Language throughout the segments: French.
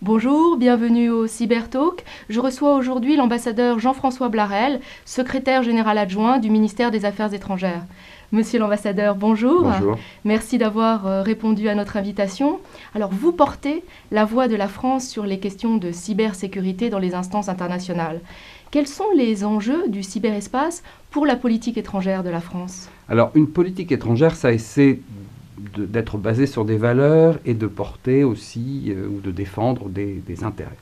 Bonjour, bienvenue au Cybertalk. Je reçois aujourd'hui l'ambassadeur Jean-François Blarel, secrétaire général adjoint du ministère des Affaires étrangères. Monsieur l'ambassadeur, bonjour. Bonjour. Merci d'avoir répondu à notre invitation. Alors, vous portez la voix de la France sur les questions de cybersécurité dans les instances internationales. Quels sont les enjeux du cyberespace pour la politique étrangère de la France ? Alors, une politique étrangère, ça essaie d'être basée sur des valeurs et de porter aussi ou de défendre des intérêts.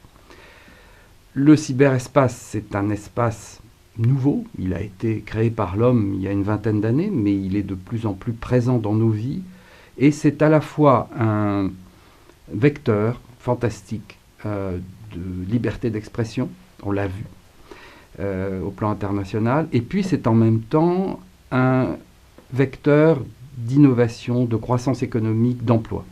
Le cyberespace, c'est un espace nouveau. Il a été créé par l'homme il y a une vingtaine d'années, mais il est de plus en plus présent dans nos vies. Et c'est à la fois un vecteur fantastique de liberté d'expression, on l'a vu au plan international, et puis c'est en même temps un vecteur d'innovation, de croissance économique, d'emploi.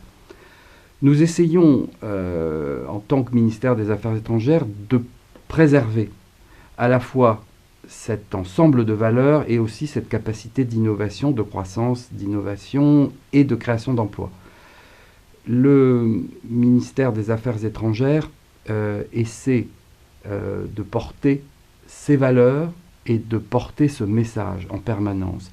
Nous essayons, en tant que ministère des Affaires étrangères, de préserver à la fois cet ensemble de valeurs et aussi cette capacité d'innovation, de croissance, d'innovation et de création d'emplois. Le ministère des Affaires étrangères essaie de porter ces valeurs et de porter ce message en permanence.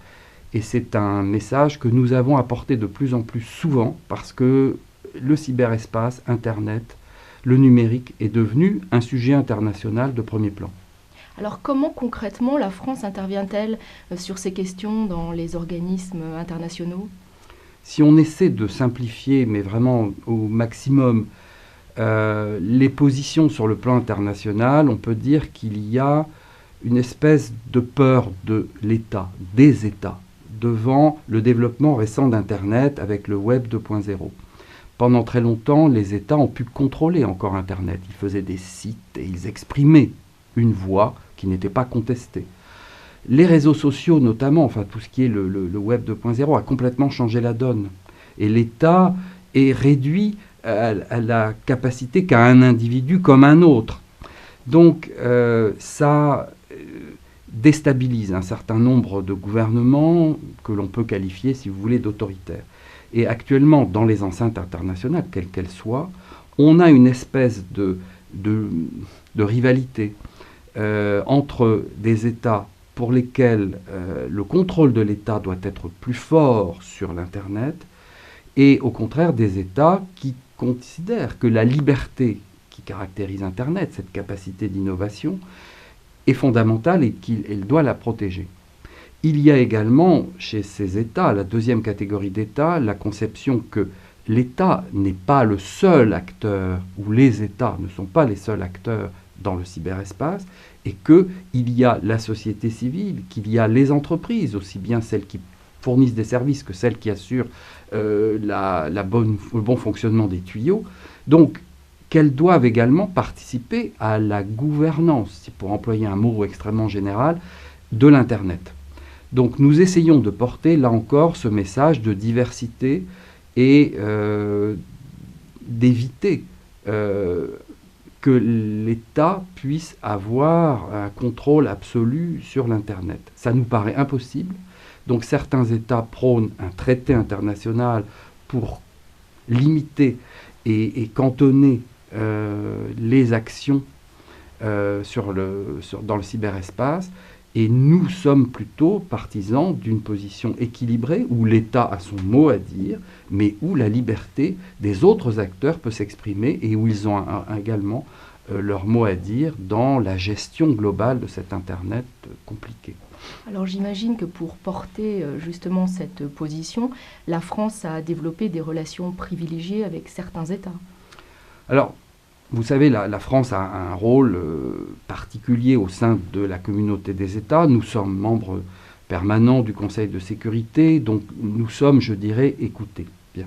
Et c'est un message que nous avons apporté de plus en plus souvent parce que le cyberespace, Internet, le numérique est devenu un sujet international de premier plan. Alors, comment concrètement la France intervient-elle sur ces questions dans les organismes internationaux ? Si on essaie de simplifier, mais vraiment au maximum, les positions sur le plan international, on peut dire qu'il y a une espèce de peur de l'État, des États, devant le développement récent d'Internet avec le Web 2.0. Pendant très longtemps, les États ont pu contrôler encore Internet. Ils faisaient des sites et ils exprimaient une voix qui n'était pas contestée. Les réseaux sociaux notamment, enfin tout ce qui est le Web 2.0 a complètement changé la donne. Et l'État est réduit à la capacité qu'a un individu comme un autre. Donc ça déstabilise un certain nombre de gouvernements que l'on peut qualifier, si vous voulez, d'autoritaires. Et actuellement, dans les enceintes internationales, quelles qu'elles soient, on a une espèce de rivalité entre des États pour lesquels le contrôle de l'État doit être plus fort sur l'Internet, et au contraire des États qui considèrent que la liberté qui caractérise Internet, cette capacité d'innovation, est fondamentale et qu'il doit la protéger. Il y a également chez ces États, la deuxième catégorie d'États, la conception que l'État n'est pas le seul acteur, ou les États ne sont pas les seuls acteurs dans le cyberespace, et qu'il y a la société civile, qu'il y a les entreprises, aussi bien celles qui fournissent des services que celles qui assurent le bon fonctionnement des tuyaux. Donc, qu'elles doivent également participer à la gouvernance, pour employer un mot extrêmement général, de l'Internet. Donc nous essayons de porter, là encore, ce message de diversité et d'éviter que l'État puisse avoir un contrôle absolu sur l'Internet. Ça nous paraît impossible. Donc certains États prônent un traité international pour limiter et cantonner les actions dans le cyberespace, et nous sommes plutôt partisans d'une position équilibrée où l'État a son mot à dire, mais où la liberté des autres acteurs peut s'exprimer et où ils ont également leur mot à dire dans la gestion globale de cet Internet compliqué. Alors j'imagine que pour porter justement cette position, la France a développé des relations privilégiées avec certains États. Alors, vous savez, la France a un rôle particulier au sein de la communauté des États. Nous sommes membres permanents du Conseil de sécurité, donc nous sommes, je dirais, écoutés. Bien.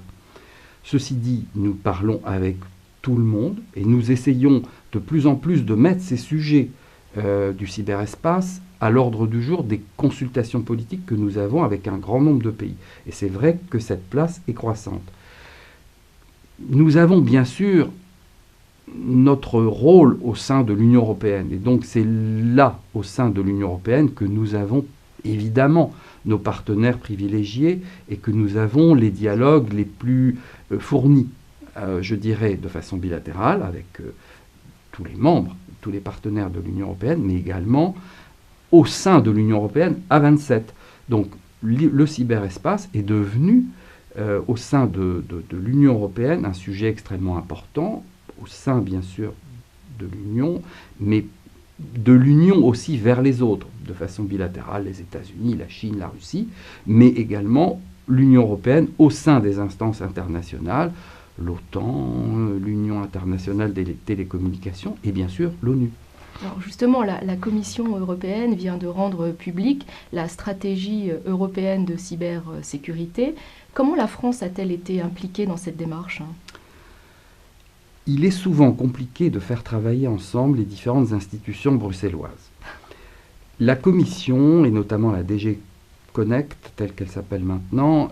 Ceci dit, nous parlons avec tout le monde et nous essayons de plus en plus de mettre ces sujets du cyberespace à l'ordre du jour des consultations politiques que nous avons avec un grand nombre de pays. Et c'est vrai que cette place est croissante. Nous avons bien sûr notre rôle au sein de l'Union européenne. Et donc c'est là, au sein de l'Union européenne, que nous avons évidemment nos partenaires privilégiés et que nous avons les dialogues les plus fournis je dirais, de façon bilatérale avec tous les membres, tous les partenaires de l'Union européenne, mais également au sein de l'Union européenne à 27. Donc le cyberespace est devenu, au sein de l'Union européenne, un sujet extrêmement important, au sein bien sûr de l'Union, mais de l'Union aussi vers les autres, de façon bilatérale, les États-Unis, la Chine, la Russie, mais également l'Union européenne au sein des instances internationales, l'OTAN, l'Union internationale des télécommunications et bien sûr l'ONU. Alors justement, la Commission européenne vient de rendre publique la stratégie européenne de cybersécurité. Comment la France a-t-elle été impliquée dans cette démarche ? Il est souvent compliqué de faire travailler ensemble les différentes institutions bruxelloises. La Commission, et notamment la DG Connect, telle qu'elle s'appelle maintenant,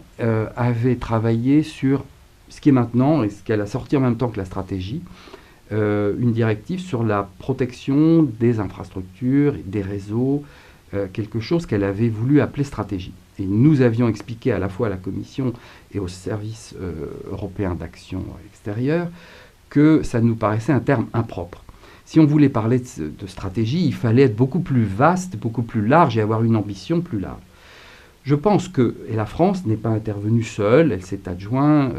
avait travaillé sur ce qui est maintenant, et ce qu'elle a sorti en même temps que la stratégie, une directive sur la protection des infrastructures, des réseaux, quelque chose qu'elle avait voulu appeler stratégie. Et nous avions expliqué à la fois à la Commission et au service européen d'action extérieure que ça nous paraissait un terme impropre. Si on voulait parler de stratégie, il fallait être beaucoup plus vaste, beaucoup plus large et avoir une ambition plus large. Je pense que, et la France n'est pas intervenue seule, elle s'est adjoint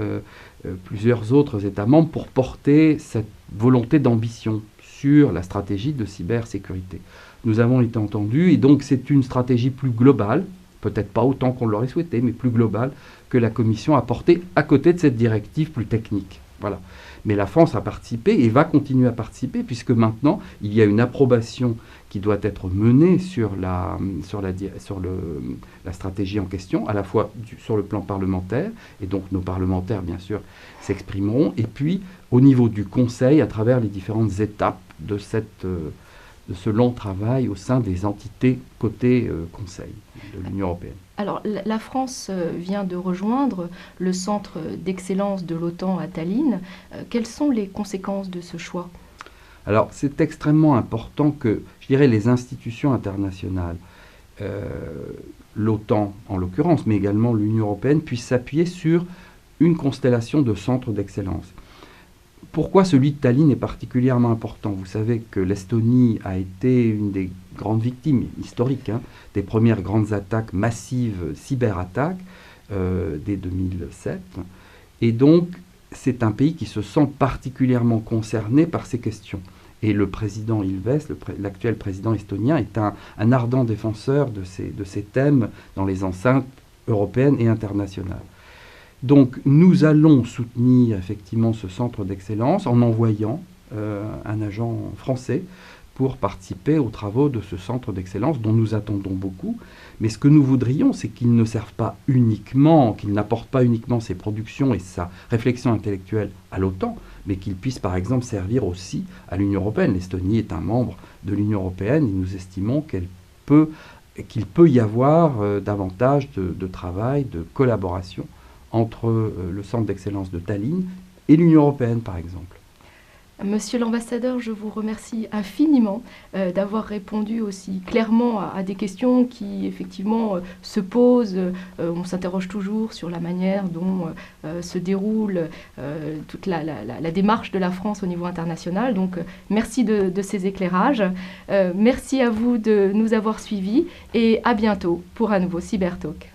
plusieurs autres États membres pour porter cette volonté d'ambition sur la stratégie de cybersécurité. Nous avons été entendus et donc c'est une stratégie plus globale, peut-être pas autant qu'on l'aurait souhaité, mais plus globale que la Commission a portée à côté de cette directive plus technique. Voilà. Mais la France a participé et va continuer à participer puisque maintenant, il y a une approbation qui doit être menée sur la stratégie en question, à la fois sur le plan parlementaire, et donc nos parlementaires, bien sûr, s'exprimeront, et puis au niveau du Conseil, à travers les différentes étapes de ce long travail au sein des entités côté Conseil de l'Union européenne. Alors, la France vient de rejoindre le centre d'excellence de l'OTAN à Tallinn. Quelles sont les conséquences de ce choix ? Alors, c'est extrêmement important que, je dirais, les institutions internationales, l'OTAN en l'occurrence, mais également l'Union européenne, puissent s'appuyer sur une constellation de centres d'excellence. Pourquoi celui de Tallinn est particulièrement important ? Vous savez que l'Estonie a été une des grandes victimes historiques, des premières grandes attaques massives, cyberattaques, dès 2007. Et donc, c'est un pays qui se sent particulièrement concerné par ces questions. Et le président Ilves, l'actuel président estonien, est un ardent défenseur de ces thèmes dans les enceintes européennes et internationales. Donc nous allons soutenir effectivement ce centre d'excellence en envoyant un agent français pour participer aux travaux de ce centre d'excellence dont nous attendons beaucoup. Mais ce que nous voudrions, c'est qu'il ne serve pas uniquement, qu'il n'apporte pas uniquement ses productions et sa réflexion intellectuelle à l'OTAN, mais qu'il puisse par exemple servir aussi à l'Union européenne. L'Estonie est un membre de l'Union européenne et nous estimons qu'il peut y avoir davantage de travail, de collaboration entre le centre d'excellence de Tallinn et l'Union européenne, par exemple. Monsieur l'ambassadeur, je vous remercie infiniment d'avoir répondu aussi clairement à des questions qui, effectivement, se posent. On s'interroge toujours sur la manière dont se déroule toute la démarche de la France au niveau international. Donc, merci de ces éclairages. Merci à vous de nous avoir suivis et à bientôt pour un nouveau Cybertalk.